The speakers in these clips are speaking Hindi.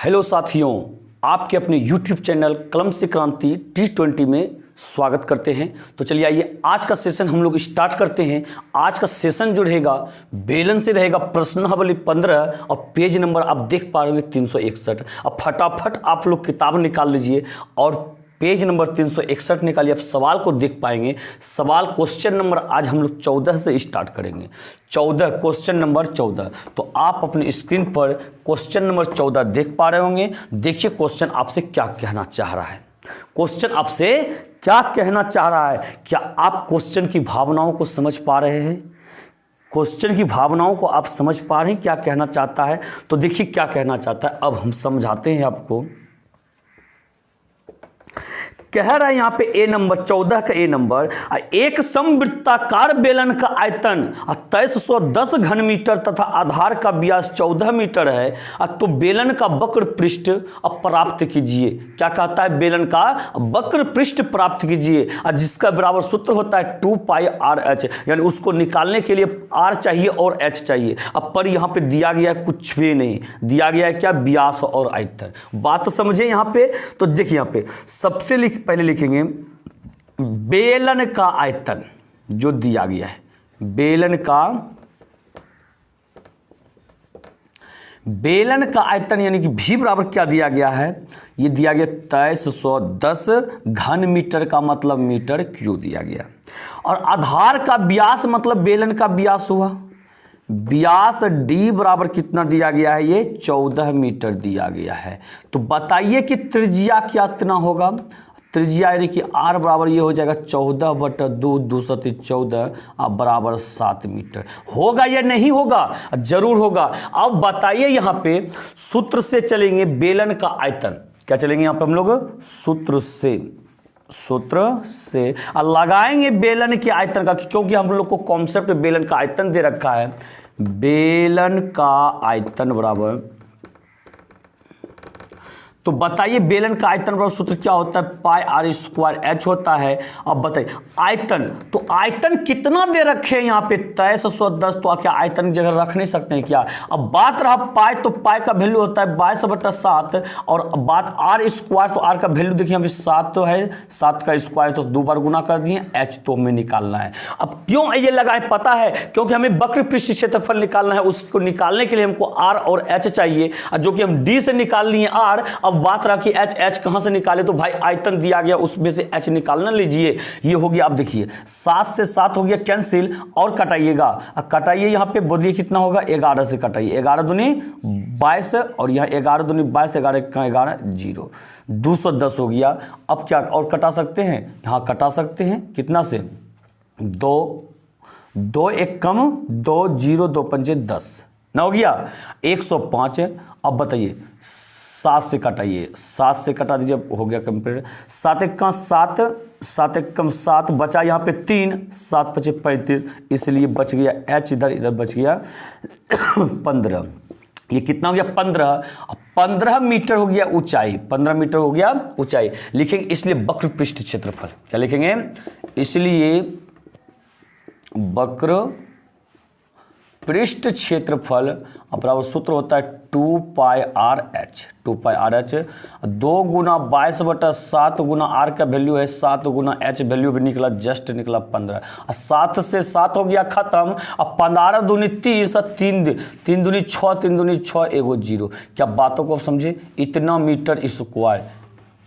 हेलो साथियों, आपके अपने YouTube चैनल कलम से क्रांति T20 में स्वागत करते हैं। तो चलिए आइए आज का सेशन हम लोग स्टार्ट करते हैं। आज का सेशन जो रहेगा बेलन से रहेगा, प्रश्नावली 15 और पेज नंबर आप देख पा रहे होंगे 361। अब फटाफट आप लोग किताब निकाल लीजिए और पेज नंबर 361 निकालिए। आप सवाल को देख पाएंगे। सवाल क्वेश्चन नंबर आज हम लोग 14 से स्टार्ट करेंगे। 14 क्वेश्चन नंबर 14। तो आप अपनी स्क्रीन पर क्वेश्चन नंबर 14 देख पा रहे होंगे। देखिए क्वेश्चन आपसे क्या कहना चाह रहा है। क्वेश्चन आपसे क्या कहना चाह रहा है? क्या आप क्वेश्चन की भावनाओं को समझ पा रहे हैं? क्वेश्चन की भावनाओं को आप समझ पा रहे हैं क्या कहना चाहता है? तो देखिए क्या कहना चाहता है, अब हम समझाते हैं आपको। कह रहा है यहाँ पे ए नंबर 14 का ए नंबर, एक समवृत्ताकार बेलन का आयतन 2310 घन मीटर तथा आधार का व्यास 14 मीटर है। तो बेलन का वक्र पृष्ठ प्राप्त कीजिए। क्या कहता है? बेलन का वक्र पृष्ठ प्राप्त कीजिए, जिसका बराबर सूत्र होता है 2 पाई आर एच। यानी उसको निकालने के लिए आर चाहिए और एच चाहिए। अब पर यहाँ पे दिया गया कुछ भी नहीं, दिया गया है क्या? व्यास और आयतन। बात समझे यहाँ पे? तो देखिए यहाँ पे सबसे पहले लिखेंगे बेलन का आयतन जो दिया गया है। बेलन का आयतन यानी कि भी बराबर क्या दिया गया है? ये दिया गया 2310 घन मीटर का मतलब मीटर क्यूब दिया गया। और आधार का व्यास मतलब बेलन का व्यास हुआ। व्यास डी बराबर कितना दिया गया है? ये 14 मीटर दिया गया है। तो बताइए कि त्रिज्या क्या कितना होगा? त्रिज्या यानी कि आर बराबर ये हो जाएगा 14/2 214 बराबर 7 मीटर। होगा या नहीं होगा? जरूर होगा। अब बताइए यहाँ पे सूत्र से चलेंगे बेलन का आयतन। क्या चलेंगे यहाँ पे हम लोग? सूत्र से लगाएंगे बेलन के आयतन का, क्योंकि हम लोग को कॉन्सेप्ट बेलन का आयतन दे रखा है। बेलन का आयतन बराबर, तो बताइए बेलन का आयतन बराबर सूत्र क्या होता है? पाई आर स्क्वायर एच होता है। अब बताइए आयतन, तो आयतन कितना दे रखे हैं यहाँ पे? 2310। तो क्या आयतन की जगह रख नहीं सकते हैं क्या? अब बात रहा पाई, तो पाई का वैल्यू होता है 22/7। और बात आर स्क्वायर, तो आर का वैल्यू देखिए यहाँ पे 7 तो है, 7 का स्क्वायर तो 2 बार गुना कर दिए। एच तो हमें निकालना है। अब क्यों ये लगाए पता है? क्योंकि हमें वक्र पृष्ठ क्षेत्रफल निकालना है। उसको निकालने के लिए हमको आर और एच चाहिए, जो कि हम डी से निकाल लिए आर। अब बात रहा कि एच कहां से निकाले? तो भाई आयतन दिया गया उसमें से एच निकालना लीजिए। ये हो गया। अब देखिए 7 से 7 हो गया कैंसिल, और कटाइएगा। अब कटाइए यहाँ पे बोलिए कितना होगा? 11 से कटाइए। 11 दूनी 22 और यहाँ 11 दूनी 22, 11 का 11 0, 210 हो गया। अब क्या और कटा सकते हैं? यहाँ कटा सकते हैं कितना से? 2 एक कम 2 0 2 5 10 ना हो गया 105। अब बताइए 7 से कटाइए, 7 से कटा दीजिए, हो गया कंप्लीट। 7 एक का 7, 7 एक कम 7, बचा यहाँ पे 3, 7 5 35, इसलिए बच गया एच, इधर बच गया 15। ये कितना हो गया? 15 मीटर हो गया ऊंचाई। 15 मीटर हो गया ऊंचाई। लिखेंगे इसलिए वक्र पृष्ठ क्षेत्रफल। क्या लिखेंगे? इसलिए वक्र पृष्ठ क्षेत्रफल बराबर सूत्र होता है 2 pi r h. 2 pi r h 2 गुना 22/7 गुना आर का वैल्यू है 7 गुना एच वैल्यू भी निकला, जस्ट निकला 15। 7 से 7 हो गया खत्म। अब 15 दूनी 30, 3 दूनी 6, 3 दूनी 6, एगो 0। क्या बातों को आप समझे? इतना मीटर स्क्वायर।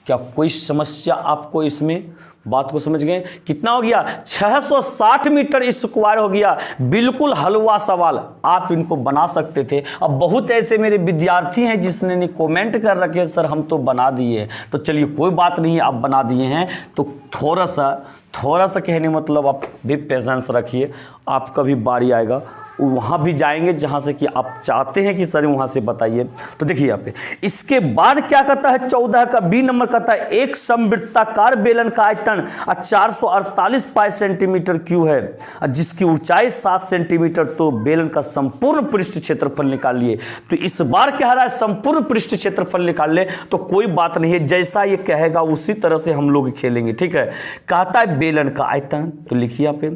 क्या कोई समस्या आपको इसमें? बात को समझ गए? कितना हो गया? 660 मीटर स्क्वायर हो गया। बिल्कुल हलवा सवाल, आप इनको बना सकते थे। अब बहुत ऐसे मेरे विद्यार्थी हैं जिसने कमेंट कर रखे सर हम तो बना दिए। तो चलिए कोई बात नहीं, आप बना दिए हैं तो थोड़ा सा कहने मतलब आप भी पेशेंस रखिए। आपका भी बारी आएगा, वहाँ भी जाएंगे जहाँ से कि आप चाहते हैं कि सर वहाँ से बताइए। तो देखिए यहाँ पे इसके बाद क्या कहता है? 14 का बी नंबर कहता है एक समवृत्ताकार बेलन का आयतन 448 पाई सेंटीमीटर क्यूब है, जिसकी ऊंचाई 7 सेंटीमीटर। तो बेलन का संपूर्ण पृष्ठ क्षेत्रफल निकाल लिए। तो इस बार कह रहा है संपूर्ण पृष्ठ क्षेत्रफल निकाल ले। तो कोई बात नहीं है, जैसा ये कहेगा उसी तरह से हम लोग खेलेंगे। ठीक है? कहता है बेलन का आयतन, तो लिखिए यहाँ पे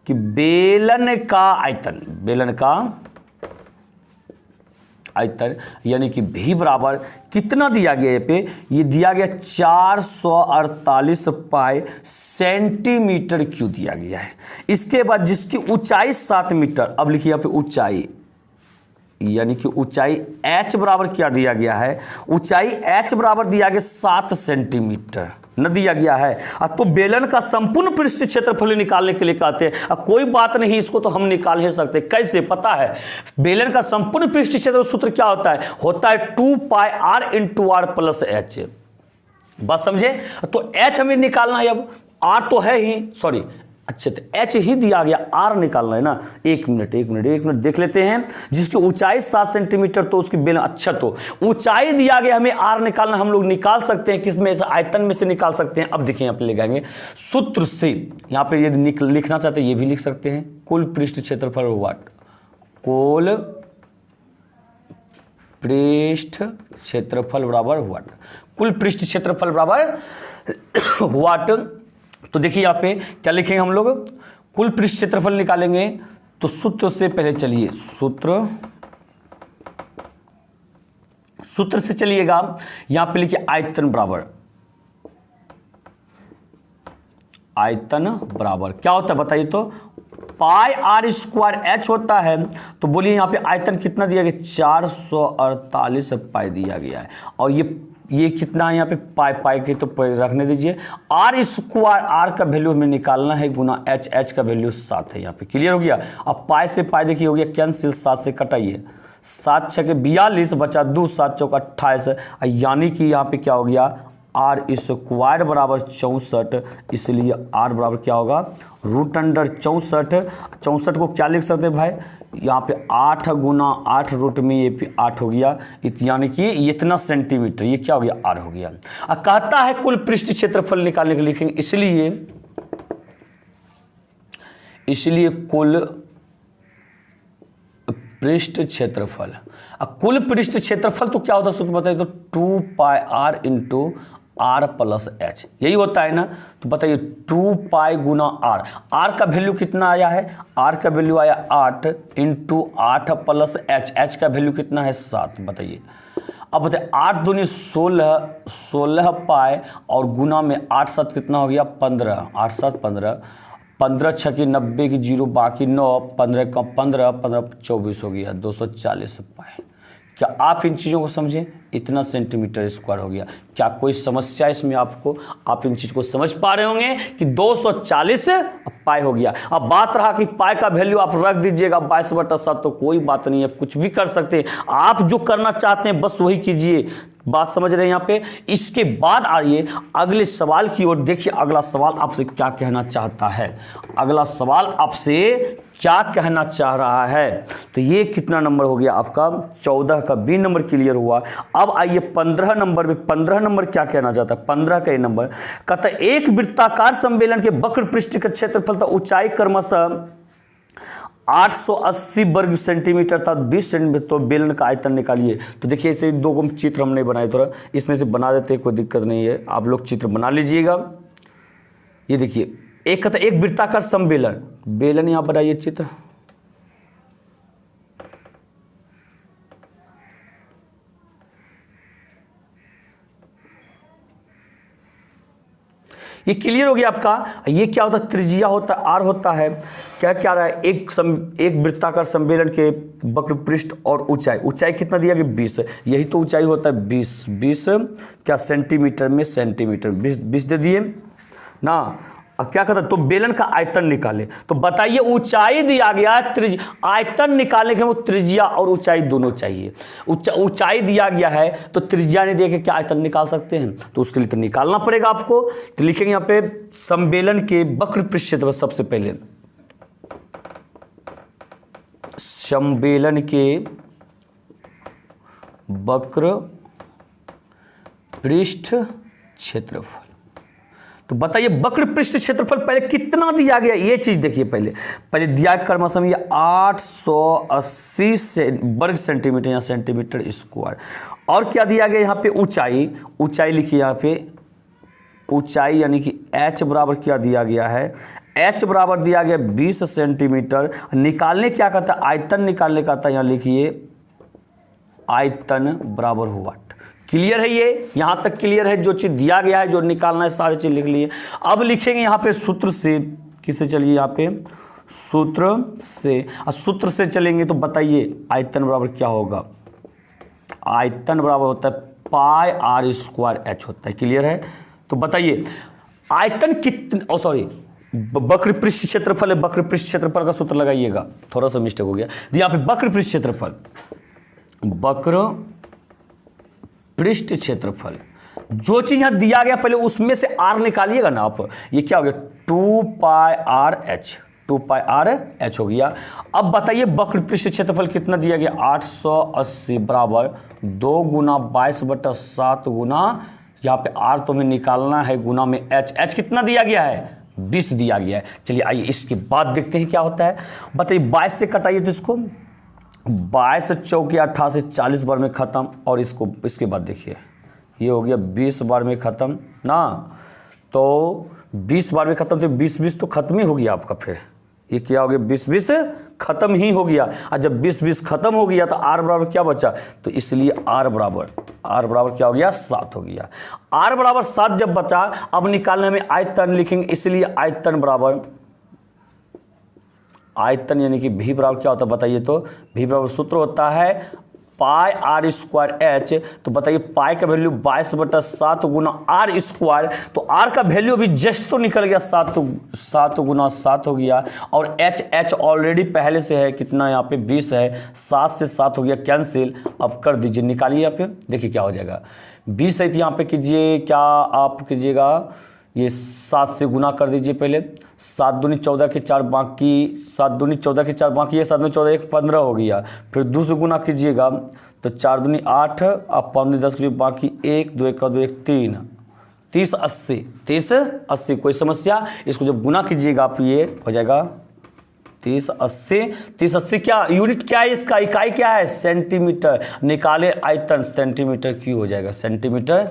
कि बेलन का आयतन, बेलन का आयतन, यानी कि भी बराबर कितना दिया गया यहाँ पे, ये दिया गया 448 पाई सेंटीमीटर क्यूब दिया गया है। इसके बाद जिसकी ऊंचाई 7 मीटर, अब लिखिए यहाँ पे ऊंचाई, यानी कि ऊंचाई h बराबर क्या दिया गया है, ऊंचाई h बराबर दिया गया 7 सेंटीमीटर न दिया गया है। तो बेलन का संपूर्ण पृष्ठ क्षेत्रफल निकालने के लिए कहते हैं, कोई बात नहीं, इसको तो हम निकाल ही सकते। कैसे पता है, बेलन का संपूर्ण पृष्ठ क्षेत्रफल सूत्र क्या होता है 2 pi r into are plus H. बात समझे, तो h हमें निकालना है, अब r तो है ही, सॉरी अच्छा तो h ही दिया गया, r निकालना है ना। एक मिनट देख लेते हैं। जिसकी ऊंचाई 7 सेंटीमीटर, तो उसकी बेलन, अच्छा तो ऊंचाई दिया गया, हमें r निकालना, हम लोग निकाल सकते हैं किस में से, आयतन में से निकाल सकते हैं। अब देखिए यहाँ पे ले जाएंगे सूत्र से, यहाँ पे यदि लिखना चाहते हैं ये भी लिख सकते हैं, कुल पृष्ठ क्षेत्रफल वाट, कुल पृष्ठ क्षेत्रफल बराबर वाट, कुल पृष्ठ क्षेत्रफल बराबर वाट। तो देखिए यहाँ पे क्या लिखेंगे हम लोग, कुल पृष्ठ क्षेत्रफल निकालेंगे, तो सूत्र से पहले चलिए, सूत्र से चलिएगा। यहाँ पे लिखिए आयतन बराबर क्या होता है बताइए, तो पाई आर स्क्वायर एच होता है। तो बोलिए यहाँ पे आयतन कितना दिया गया, 448 पाई दिया गया है, और ये कितना है यहाँ पे पाई के, तो रखने दीजिए। आर स्क्वायर, आर का वैल्यू हमें निकालना है, गुना एच का वैल्यू 7 है। यहाँ पे क्लियर हो गया। अब पाई से पाई देखिए हो गया कैंसिल, 7 से कटाइए, 7 छके 42 बचा 2, 7 चौक 28, यानी कि यहाँ पे क्या हो गया, आर स्क्वायर बराबर 64, इसलिए आर बराबर क्या होगा, रूट अंडर 64 को क्या लिख सकते हैं भाई, यहाँ पे 8 गुना 8 रूट में ये भी 8 हो गया, यानी कि इतना सेंटीमीटर, ये क्या हो गया, आर हो गया। अब कहता है कुल पृष्ठ क्षेत्रफल निकालने के लिए लिखेंगे, इसलिए कुल पृष्ठ क्षेत्रफल, कुल पृष्ठ क्षेत्रफल तो क्या होता है सूत्र बताइए, तो 2 pi r into are plus h, यही होता है ना। तो बताइए 2 पाई गुना आर, आर का वैल्यू कितना आया है, आर का वैल्यू आया 8 इंटू 8 प्लस एच का वैल्यू कितना है 7, बताइए। अब बताइए 8 दूनी 16 पाई, और गुना में 8 7 कितना हो गया 15, 8 7 15, 15 छकी 90 की 0 बाकी 9, 15 का 15 24 हो गया 240 पाई। क्या आप इन चीज़ों को समझें, इतना सेंटीमीटर स्क्वायर हो गया। क्या कोई समस्या इसमें आपको, आप इन चीज़ को समझ पा रहे होंगे कि 240 पाई हो गया। अब बात रहा कि पाई का वैल्यू आप रख दीजिएगा 22/7, तो कोई बात नहीं है, कुछ भी कर सकते हैं आप, जो करना चाहते हैं बस वही कीजिए। बात समझ रहे हैं यहाँ पे। इसके बाद आइए अगले सवाल की ओर, देखिए अगला सवाल आपसे क्या कहना चाहता है, अगला सवाल आपसे क्या कहना चाह रहा है। तो ये कितना नंबर हो गया आपका, 14 का बी नंबर क्लियर हुआ। अब आइए 15 नंबर में, 15 नंबर क्या कहना चाहता है, 15 का ये नंबर कहता है एक वृत्ताकार सम्मेलन के वक्र पृष्ठ का क्षेत्रफल था ऊंचाई क्रमशः 880 वर्ग सेंटीमीटर था 20 सेंटीमीटर, तो बेलन का आयतन निकालिए। तो देखिए ऐसे 2 चित्र हमने बनाए, थोड़ा इसमें से बना देते हैं, कोई दिक्कत नहीं है, आप लोग चित्र बना लीजिएगा। ये देखिए एक कहता है एक वृत्ताकार सम्मेलन, बेलन यहां पर आइए चित्र, ये क्लियर हो गया आपका। ये क्या होता है, त्रिज्या होता है, आर होता है, क्या क्या रहा है, एक वृत्ताकार सम्मेलन के वक्र पृष्ठ और ऊंचाई कितना दिया गया 20, यही तो ऊंचाई होता है 20 क्या सेंटीमीटर में, सेंटीमीटर 20 दे दिए ना। अब क्या कहता है, तो बेलन का आयतन निकाले। तो बताइए ऊंचाई दिया गया है, आयतन निकालने के वो त्रिज्या और ऊंचाई दोनों चाहिए। ऊंचाई दिया गया है तो त्रिज्या नहीं दिया कि क्या आयतन निकाल सकते हैं, तो उसके लिए तो निकालना पड़ेगा आपको। तो लिखेंगे यहाँ पे सम्मेलन के वक्र पृष्ठ क्षेत्रफल, सबसे पहले सम्मेलन के वक्र पृष्ठ क्षेत्रफल। तो बताइए वक्र पृष्ठ क्षेत्रफल पहले कितना दिया गया, ये चीज देखिए। पहले दिया क्रमशः ये 880 वर्ग सेंटीमीटर या सेंटीमीटर स्क्वायर, और क्या दिया गया यहाँ पे ऊंचाई लिखिए यहाँ पे ऊंचाई, यानी कि h बराबर क्या दिया गया है, h बराबर दिया गया 20 सेंटीमीटर। निकालने क्या कहता है, आयतन निकालने का था, यहाँ लिखिए आयतन बराबर हुआ। क्लियर है ये, यहां तक क्लियर है। जो चीज दिया गया है, जो निकालना है, सारी चीज लिख लिए। अब लिखेंगे यहां पे सूत्र से, किससे चलिए यहां पे सूत्र से, और सूत्र से चलेंगे तो बताइए आयतन बराबर क्या होगा। आयतन बराबर होता है पाई आर स्क्वायर एच होता है। क्लियर है, तो बताइए आयतन कितने, सॉरी वक्र पृष्ठ क्षेत्रफल है, वक्र पृष्ठ क्षेत्रफल का सूत्र लगाइएगा, थोड़ा सा मिस्टेक हो गया। यहाँ पे वक्र पृष्ठ क्षेत्रफल, वक्र पृष्ठ क्षेत्रफल, जो चीज यहां दिया गया पहले उसमें से आर निकालिएगा ना आप। ये क्या हो गया 2 pi r h, 2 pi r H हो गया। अब बताइए वक्र पृष्ठ क्षेत्रफल कितना दिया गया 880 बराबर 2 गुना 22/7 गुना, यहाँ पे आर तुम्हें निकालना है, गुना में एच। एच कितना दिया गया है 20 दिया गया है। चलिए आइए इसके बाद देखते हैं क्या होता है। बताइए 22 से कटाइए तो इसको 22 चौके 88 40 बार में ख़त्म, और इसको इसके बाद देखिए ये हो गया 20 बार में ख़त्म ना, तो 20 बार में ख़त्म, तो 20 तो ख़त्म ही हो गया आपका। फिर ये क्या हो गया 20 ख़त्म ही हो गया। और जब 20 ख़त्म हो गया तो आर बराबर क्या बचा, तो इसलिए आर बराबर क्या हो गया 7 हो गया। आर बराबर 7 जब बचा, अब निकालने में आयतन लिखेंगे, इसलिए आयतन बराबर, आयतन यानी कि भी बराबर क्या होता है बताइए, तो भी बराबर सूत्र होता है पाई आर स्क्वायर एच। तो बताइए पाई का वैल्यू 22/7 गुना आर स्क्वायर, तो आर का वैल्यू अभी जस्ट तो निकल गया 7 गुना 7 हो गया, और एच ऑलरेडी पहले से है कितना यहाँ पे 20 है, 7 से 7 हो गया कैंसिल। अब कर दीजिए, निकालिए यहाँ पे, देखिए क्या हो जाएगा। 20 है तो यहाँ पे कीजिए, क्या आप कीजिएगा, ये 7 से गुना कर दीजिए पहले, 7 दूनी 14 के 4 बाकी, 7 दूनी 14 के 4 बाकी है, 7 दूनी 14 1 15 हो गया। फिर 2 से गुना कीजिएगा तो 4 दूनी 8, अब 5 10 के बाकी 1 2 1 का 2 1 3, 30 80 कोई समस्या। इसको जब गुना कीजिएगा आप ये हो जाएगा 30 80 क्या यूनिट क्या है इसका, इकाई क्या है सेंटीमीटर। निकाले आयतन सेंटीमीटर क्यूब हो जाएगा, सेंटीमीटर।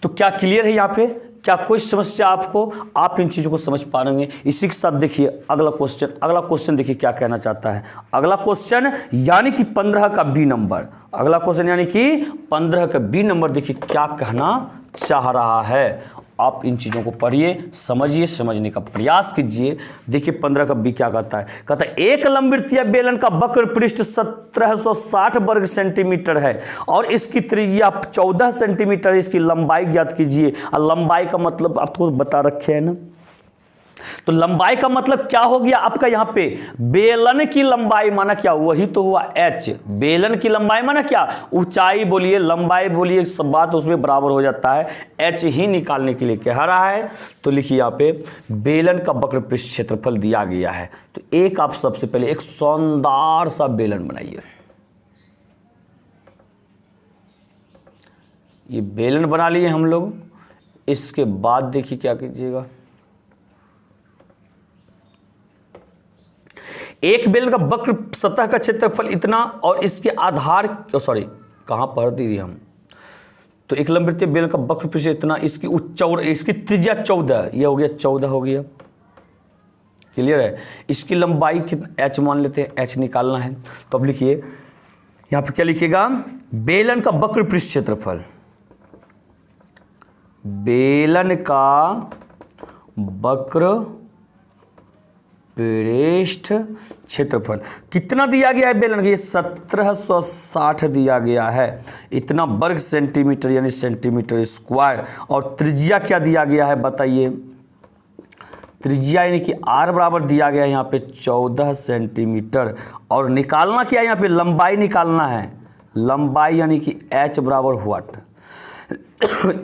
तो क्या क्लियर है यहाँ पे, क्या कोई समस्या आपको, आप इन चीज़ों को समझ पा रहे हैं। इसी के साथ देखिए अगला क्वेश्चन देखिए क्या कहना चाहता है। अगला क्वेश्चन यानी कि 15 का बी नंबर, अगला क्वेश्चन यानी कि 15 का बी नंबर देखिए क्या कहना चाह रहा है। आप इन चीज़ों को पढ़िए, समझिए, समझने का प्रयास कीजिए। देखिए 15 का बी क्या कहता है एक लंबवृत्तीय बेलन का वक्र पृष्ठ 1760 वर्ग सेंटीमीटर है और इसकी त्रिज्या 14 सेंटीमीटर, इसकी लंबाई ज्ञात कीजिए। और लंबाई का मतलब आपको बता रखे है ना, तो लंबाई का मतलब क्या हो गया आपका यहाँ पे, बेलन की लंबाई माना क्या, वही तो हुआ एच। बेलन की लंबाई माना क्या, ऊंचाई बोलिए लंबाई बोलिए, सब बात उसमें बराबर हो जाता है। एच ही निकालने के लिए कह रहा है। तो लिखिए यहाँ पे बेलन का वक्र पृष्ठ क्षेत्रफल दिया गया है। तो एक आप सबसे पहले एक शानदार सा बेलन बनाइए। ये बेलन बना लिए हम लोग। इसके बाद देखिए क्या कीजिएगा, एक बेलन का वक्र सतह का क्षेत्रफल इतना और इसके आधार, सॉरी कहाँ पढ़ दी हम, तो एक लंबवृत्तीय बेलन का वक्र पृष्ठ इतना, इसकी इसकी त्रिज्या 14, ये हो गया 14 हो गया। क्लियर है। इसकी लंबाई कितना एच मान लेते हैं, एच निकालना है। तो अब लिखिए यहाँ पे क्या लिखिएगा, बेलन का वक्र पृष्ठ क्षेत्रफल, बेलन का वक्र पृष्ठ क्षेत्रफल कितना दिया गया है बेलन का, ये 1760 दिया गया है, इतना वर्ग सेंटीमीटर यानी सेंटीमीटर स्क्वायर। और त्रिज्या क्या दिया गया है बताइए, त्रिज्या यानी कि आर बराबर दिया गया है यहाँ पे 14 सेंटीमीटर। और निकालना क्या है यहाँ पे, लंबाई निकालना है। लंबाई यानी कि एच बराबर व्हाट,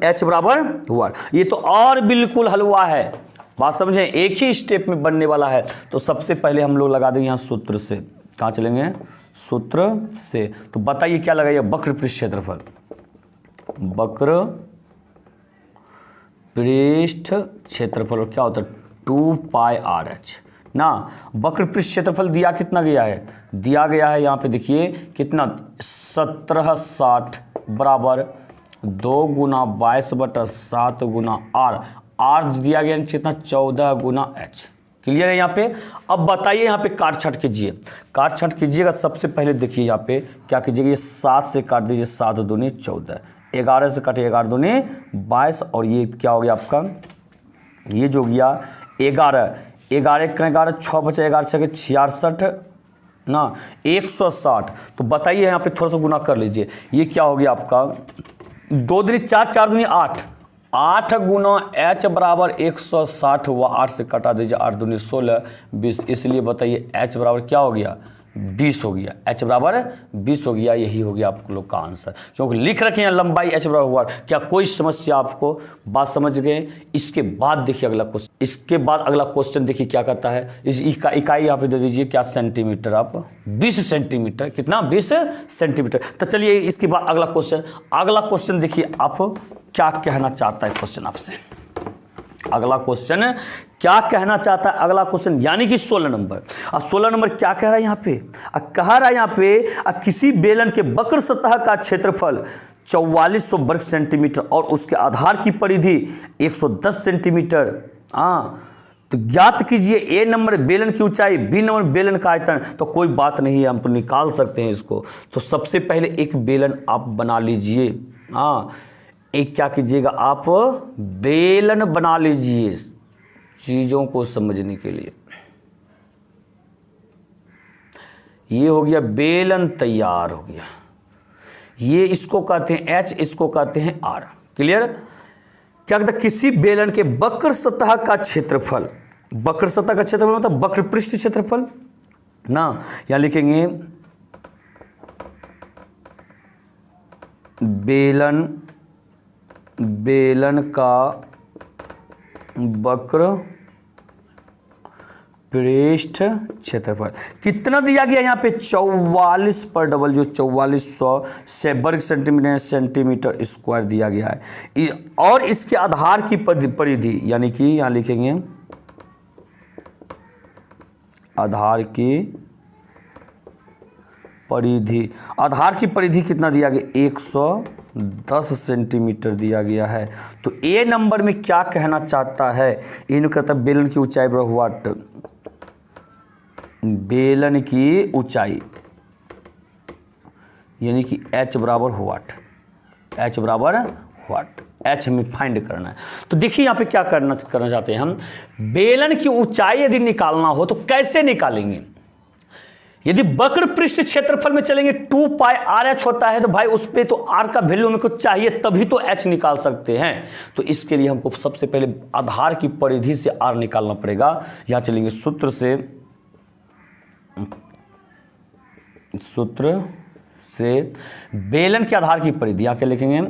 एच बराबर व्हाट। ये तो और बिल्कुल हलवा है, बात समझें, एक ही स्टेप में बनने वाला है। तो सबसे पहले हम लोग लगा देंगे यहाँ सूत्र से, कहाँ चलेंगे, सूत्र से। तो बताइए क्या लगाइए, वक्र पृष्ठ क्षेत्रफल, वक्र पृष्ठ क्षेत्रफल क्या होता है 2 पाई आर एच ना। वक्र पृष्ठ क्षेत्रफल दिया कितना गया है, दिया गया है यहाँ पे देखिए कितना 1760 बराबर 2 गुना 22/7 गुना आर, आर दिया गया कितना 14 गुना एच। क्लियर है यहाँ पे। अब बताइए यहाँ पे काट छाट कीजिए, काट छाट कीजिएगा। सबसे पहले देखिए यहाँ पे क्या कीजिएगा, ये 7 से काट दीजिए, 7 दूनी 14, 11 से काटिए 11 दूनी 22, और ये क्या हो गया आपका, ये जो गया 11, 11 6 बचे 11 6 66 ना 160। तो बताइए यहाँ पे थोड़ा सा गुना कर लीजिए, ये क्या हो गया आपका 2 दूनी 4, 4 दूनी 8, 8 गुना h बराबर 160 हुआ। 8 से कटा दीजिए, 8 दूनी 16 20, इसलिए बताइए h बराबर क्या हो गया 20 हो गया, h बराबर 20 हो गया। यही हो गया आप लोग का आंसर, क्योंकि लिख रखे हैं लंबाई h बराबर हुआ। क्या कोई समस्या आपको, बात समझ गए। इसके बाद देखिए अगला क्वेश्चन, इसके बाद अगला क्वेश्चन देखिए क्या कहता है। इस इकाई यहाँ पे दे दीजिए क्या सेंटीमीटर, आप 20 सेंटीमीटर, कितना 20 सेंटीमीटर। तो चलिए इसके बाद अगला क्वेश्चन देखिए आप क्या कहना चाहता है क्वेश्चन आपसे। अगला क्वेश्चन क्या कहना चाहता है, अगला क्वेश्चन यानी कि 16 नंबर। अब 16 नंबर क्या कह रहा है यहाँ पे, कह रहा है यहाँ पे किसी बेलन के वक्र सतह का क्षेत्रफल 4400 वर्ग सेंटीमीटर और उसके आधार की परिधि 110 सेंटीमीटर। तो ज्ञात कीजिए ए नंबर बेलन की ऊंचाई, बी नंबर बेलन का आयतन। तो कोई बात नहीं है, हम तो निकाल सकते हैं इसको। तो सबसे पहले एक बेलन आप बना लीजिए। एक क्या कीजिएगा, आप बेलन बना लीजिए चीज़ों को समझने के लिए। ये हो गया बेलन, तैयार हो गया। ये इसको कहते हैं H, इसको कहते हैं R। क्लियर। क्या कहते हैं, किसी बेलन के वक्र सतह का क्षेत्रफल, वक्र सतह का क्षेत्रफल मतलब वक्र पृष्ठ क्षेत्रफल ना। यहां लिखेंगे बेलन का वक्र पृष्ठ क्षेत्रफल कितना दिया गया यहाँ पे 44 पर डबल जो 4400 से वर्ग सेंटीमीटर स्क्वायर दिया गया है। और इसके आधार की परिधि यानी कि यहाँ लिखेंगे आधार की परिधि, आधार की परिधि कितना दिया गया 110 सेंटीमीटर दिया गया है। तो ए नंबर में क्या कहना चाहता है, इन्होंने कहता है बेलन की ऊंचाई बराबर व्हाट, बेलन की ऊंचाई यानी कि h बराबर व्हाट, h बराबर व्हाट, h हमें फाइंड करना है। तो देखिए यहाँ पे क्या करना चाहते हैं हम, बेलन की ऊंचाई यदि निकालना हो तो कैसे निकालेंगे। यदि वक्र पृष्ठ क्षेत्रफल में चलेंगे 2 पाई आर एच होता है, तो भाई उस पर तो आर का वैल्यू हमें को चाहिए तभी तो एच निकाल सकते हैं। तो इसके लिए हमको सबसे पहले आधार की परिधि से आर निकालना पड़ेगा। यहां चलेंगे सूत्र से बेलन के आधार की परिधि, यहां क्या लिखेंगे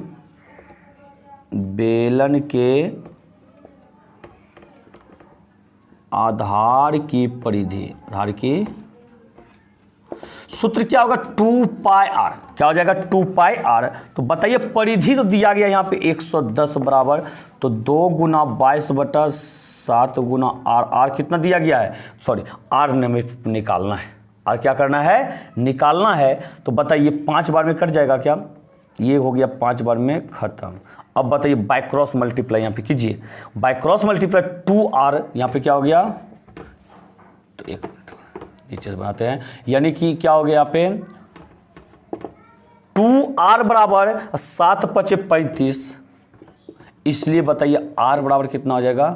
बेलन के आधार की परिधि, आधार की सूत्र क्या होगा 2 पाई आर, क्या हो जाएगा 2 पाई आर। तो बताइए परिधि तो दिया गया यहाँ पे 110 बराबर, तो 2 गुना 22/7 गुना आर, आर कितना दिया गया है, सॉरी आर हमें निकालना है, आर क्या करना है निकालना है। तो बताइए 5 बार में कट जाएगा क्या, ये हो गया 5 बार में खत्म। अब बताइए बाय क्रॉस मल्टीप्लाई यहाँ पे कीजिए, बाय क्रॉस मल्टीप्लाई 2r, यहाँ पे क्या हो गया, तो एक नीचे से बनाते हैं, यानी कि क्या हो गया यहाँ पे 2r बराबर 7 × 5 = 35, इसलिए बताइए r बराबर कितना हो जाएगा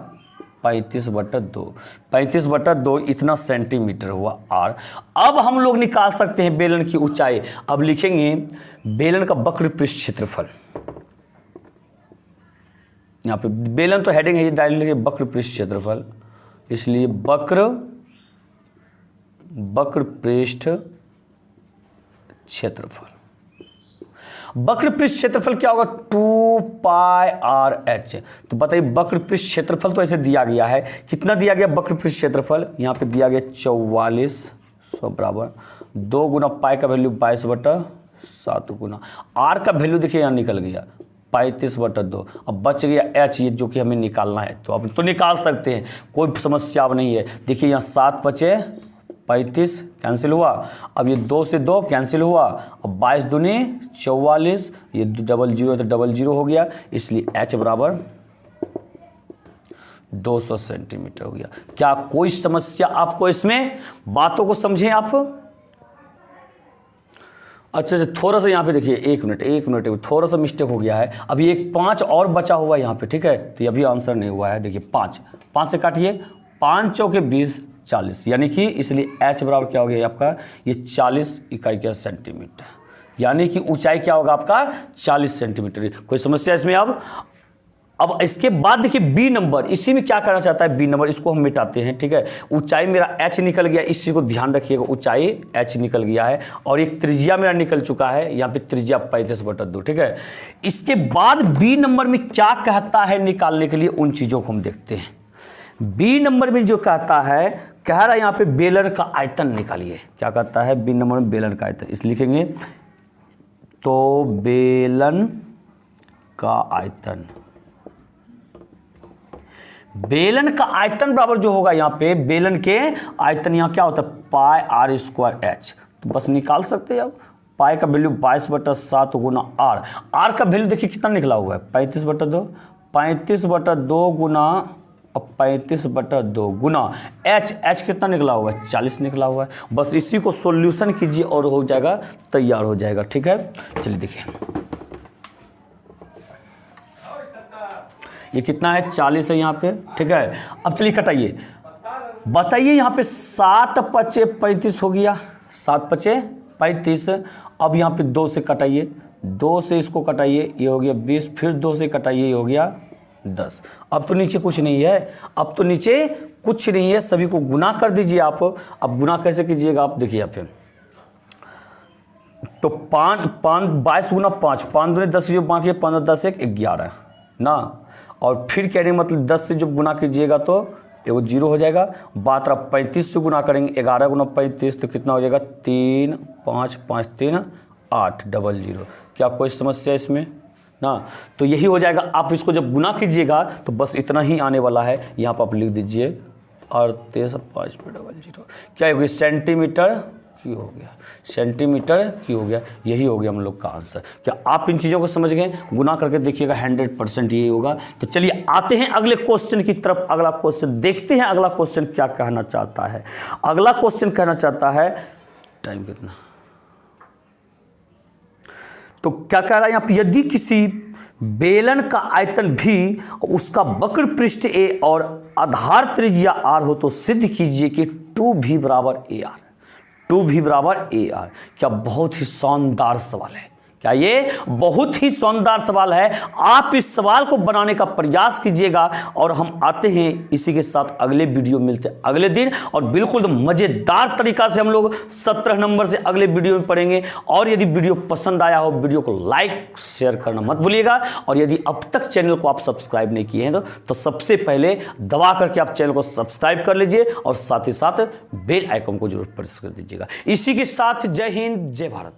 35/2, 35/2 इतना सेंटीमीटर हुआ r। अब हम लोग निकाल सकते हैं बेलन की ऊंचाई। अब लिखेंगे बेलन का वक्र पृष्ठ क्षेत्रफल, यहाँ पे बेलन तो हेडिंग है, डायरेक्ट लिखिए वक्र पृष्ठ क्षेत्रफल, इसलिए वक्र पृष्ठ क्षेत्रफल, वक्र पृष्ठ क्षेत्रफल क्या होगा 2 पाई आर एच। तो बताइए वक्र पृष्ठ क्षेत्रफल तो ऐसे दिया गया है, कितना दिया गया वक्र पृष्ठ क्षेत्रफल, यहाँ पे दिया गया 4400 बराबर 2 गुना पाई का वैल्यू 22/7 गुना आर का वैल्यू देखिए यहाँ निकल गया 35/2। अब बच गया एच, ये जो कि हमें निकालना है। तो अब तो निकाल सकते हैं, कोई समस्या अब नहीं है। देखिए यहाँ 7 × 5 = 35 कैंसिल हुआ, अब ये 2 से 2 कैंसिल हुआ, अब 22 दूनी 44, ये 00 तो 00 हो गया, इसलिए h बराबर 200 सेंटीमीटर हो गया। क्या कोई समस्या आपको इसमें? बातों को समझें आप। अच्छा, थोड़ा सा यहाँ पे देखिए, एक मिनट थोड़ा सा मिस्टेक हो गया है। अभी एक 5 और बचा हुआ है यहाँ पे, ठीक है, तो अभी आंसर नहीं हुआ है। देखिए 5 से काटिए, 5 चौके 20, 40, यानी कि इसलिए h बराबर क्या हो गया आपका, ये 40 इकाई क्या सेंटीमीटर, यानी कि ऊंचाई क्या होगा आपका 40 सेंटीमीटर। कोई समस्या इसमें? अब इसके बाद देखिए बी नंबर, इसी में क्या करना चाहता है बी नंबर, इसको हम मिटाते हैं, ठीक है। ऊंचाई मेरा h निकल गया, इस चीज़ को ध्यान रखिएगा, ऊंचाई h निकल गया है और एक त्रिज्या मेरा निकल चुका है, यहाँ पे त्रिज्या 35/2, ठीक है। इसके बाद बी नंबर में क्या कहता है निकालने के लिए, उन चीज़ों को हम देखते हैं। बी नंबर में जो कहता है, कह रहा है यहाँ पे बेलन का आयतन निकालिए। क्या कहता है बी नंबर में? बेलन का आयतन। इस लिखेंगे तो बेलन का आयतन, बेलन का आयतन बराबर जो होगा यहाँ पे, बेलन के आयतन यहाँ क्या होता है, पाई r² h। तो बस निकाल सकते हैं आप। पाई का वैल्यू 22/7 गुना r का वैल्यू देखिए कितना निकला हुआ है, 35/2, 35/2 गुना 35/2 गुना h कितना निकला हुआ है, 40 निकला हुआ है। बस इसी को सॉल्यूशन कीजिए और हो जाएगा, तैयार हो जाएगा, ठीक है। चलिए देखिए, ये कितना है, 40 है यहाँ पे, ठीक है। अब चलिए कटाइए, बताइए यहाँ पे 7 × 5 = 35 हो गया, 7 × 5 = 35। अब यहाँ पे 2 से कटाइए, 2 से इसको कटाइए, ये हो गया 20, फिर 2 से कटाइए, ये हो गया 10। अब तो नीचे कुछ नहीं है, अब तो नीचे कुछ नहीं है, सभी को गुना कर दीजिए आप। अब गुना कैसे कीजिएगा आप देखिए यहाँ पे, तो 22 गुना 5, 5 दूनी 10, जो बाकी है 15 10 1 11 ना, और फिर कह रहे मतलब 10 से जब गुना कीजिएगा तो एगो 0 हो जाएगा। बात रहा 35 से गुना करेंगे, 11 गुना 35 तो कितना हो जाएगा, 3 5 5 3 8 00। क्या कोई समस्या इसमें ना? तो यही हो जाएगा। आप इसको जब गुना कीजिएगा तो बस इतना ही आने वाला है, यहाँ पर आप लिख दीजिए 38 और 5/00। क्या होगी, सेंटीमीटर क्यों हो गया, सेंटीमीटर क्यों हो गया, यही हो गया हम लोग का आंसर। क्या आप इन चीज़ों को समझ गए? गुना करके देखिएगा, 100% यही होगा। तो चलिए आते हैं अगले क्वेश्चन की तरफ। अगला क्वेश्चन देखते हैं, अगला क्वेश्चन क्या कहना चाहता है। अगला क्वेश्चन कहना चाहता है, टाइम कितना, तो क्या कह रहा है यहाँ पे, यदि किसी बेलन का आयतन भी उसका वक्र पृष्ठ a और आधार त्रिज्या r हो तो सिद्ध कीजिए कि 2v = ar। 2v = ar। क्या बहुत ही शानदार सवाल है, क्या ये बहुत ही शानदार सवाल है। आप इस सवाल को बनाने का प्रयास कीजिएगा और हम आते हैं इसी के साथ अगले वीडियो, मिलते हैं अगले दिन और बिल्कुल मज़ेदार तरीका से हम लोग 17 नंबर से अगले वीडियो में पढ़ेंगे। और यदि वीडियो पसंद आया हो, वीडियो को लाइक शेयर करना मत भूलिएगा। और यदि अब तक चैनल को आप सब्सक्राइब नहीं किए हैं तो सबसे पहले दबा करके आप चैनल को सब्सक्राइब कर लीजिए और साथ ही साथ बेल आइकन को जरूर प्रेस कर दीजिएगा। इसी के साथ जय हिंद, जय भारत।